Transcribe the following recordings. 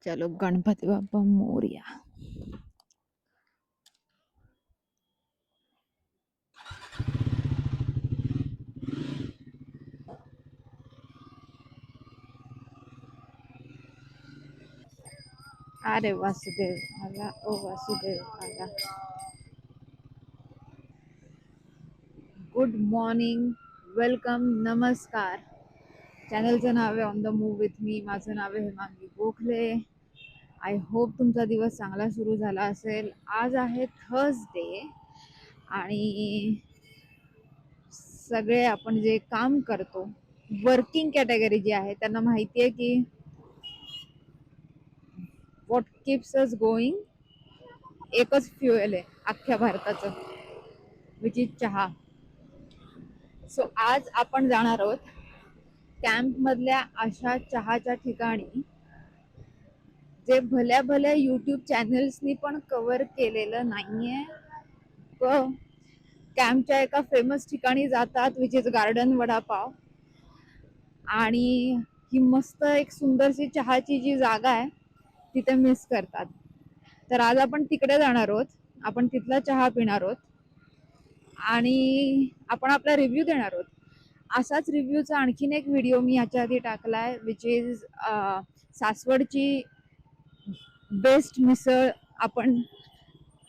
चलो गणपती बाप्पा मोरया. अरे वासुदेव आला, ओ वासुदेव आला. गुड मॉर्निंग, वेलकम, नमस्कार. चॅनलचं नाव आहे on the move with me. माझं नाव आहे हेमांगी गोखले. आय होप तुमचा दिवस चांगला सुरू झाला असेल. आज आहे थर्सडे आणि सगळे आपण जे काम करतो, वर्किंग कॅटेगरी जी आहे, त्यांना माहिती आहे की व्हॉट कीप्स अस गोईंग, एकच फ्युएल आहे अख्ख्या भारताचं, विच इज चहा. सो आज आपण जाणार आहोत कॅम्प मधल्या अशा चहाच्या ठिकाणी जे भल्या भल्या युट्यूब चॅनल्सनी पण कव्हर केलेलं नाहीये. कॅम्पच्या एका फेमस ठिकाणी जातात, विच इज गार्डन वडापाव. आणि ही मस्त एक सुंदरशी चहाची जी जागा आहे तिथे मिस करतात. तर आज आपण तिकडे जाणार आहोत, आपण तिथला चहा पिणार आहोत आणि आपण आपला रिव्ह्यू देणार आहोत. असाच रिव्ह्यूचा आणखीन एक व्हिडिओ मी याच्या आधी टाकलाय, विच इज सासवडची बेस्ट मिसळ आपण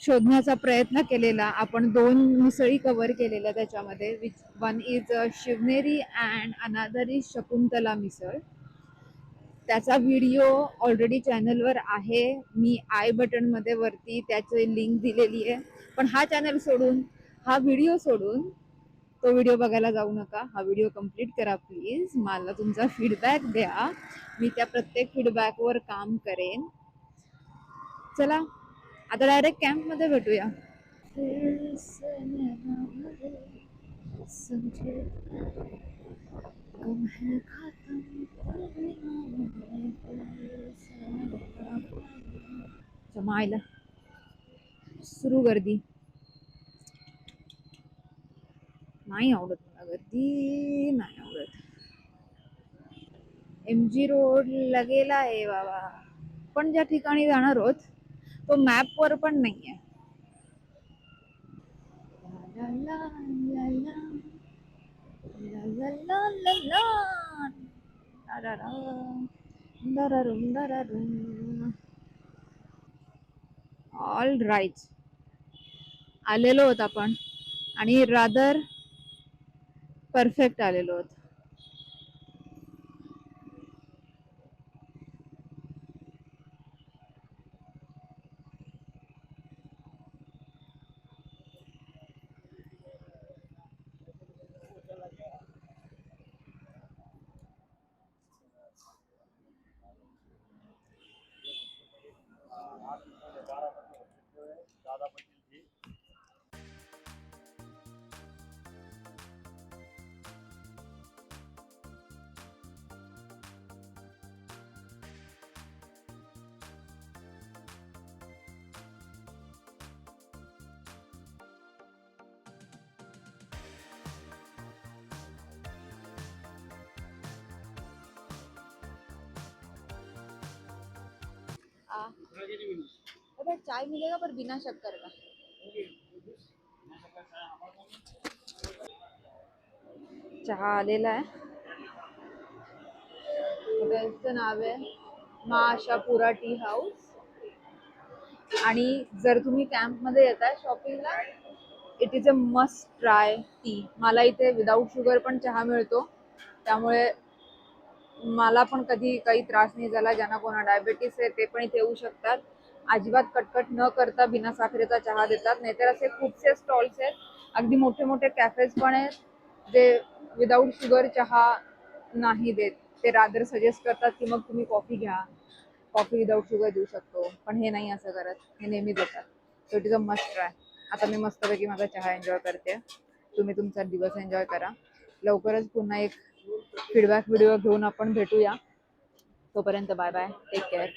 शोधण्याचा प्रयत्न केलेला. आपण 2 मिसळी कव्हर केलेल्या त्याच्यामध्ये, which one is Shivneri and another is Shakuntala मिसळ. त्याचा व्हिडिओ ऑलरेडी चॅनलवर आहे. मी आय बटन मध्ये वरती त्याची लिंक दिलेली आहे. पण हा चॅनल सोडून, हा व्हिडिओ सोडून तो व्हिडिओ बघायला जाऊ नका. हा व्हिडिओ कंप्लीट करा प्लीज. मला तुमचा फीडबॅक द्या, मी त्या प्रत्येक फीडबॅकवर काम करेन. चला आता डायरेक्ट कॅम्प मध्ये भेटूया. जमायला सुरू गर्दी नाही आवडत, मला गर्दी नाही आवडत. MG रोड लगेला आहे बाबा. पण ज्या ठिकाणी जाणार आहोत तो मॅप वर पण नाहीये. ला ला ला ला ला ला ला ला ला. दरारुम दरारुम. ऑल राईट, आलेलो होत आपण आणि रादर परफेक्ट आलेलो होत. अबे चाय मिलेगा पर बिना शक्कर का. चहा आलेला आहे. हॉटेलचं नाव आहे मा आशापुरा टी हाऊस. आणि जर तुम्ही कॅम्प मध्ये येताय शॉपिंगला, it is a must try T. मला इथे विदाऊट शुगर पण चहा मिळतो, त्यामुळे मला पण कधी काही त्रास नाही झाला. ज्यांना कोणा डायबेटीस आहे ते पण इथे येऊ शकतात. अजिबात कटकट न करता बिना साखरेचा चहा देतात. नाहीतर असे खूपसे स्टॉल्स आहेत, अगदी मोठे मोठे कॅफेज पण आहेत जे विदाऊट शुगर चहा नाही देत. ते रादर सजेस्ट करतात की मग तुम्ही कॉफी घ्या, कॉफी विदाऊट शुगर देऊ शकतो. पण हे नाही असं करत, हे नेहमी देतात. So it is a must try. आता मी मस्तपैकी माझा चहा एन्जॉय करते. तुम्ही तुमचा दिवस एन्जॉय करा. लवकरच पुन्हा एक फीडबॅक व्हिडिओ घेऊन आपण भेटूया. तोपर्यंत बाय बाय, टेक केअर.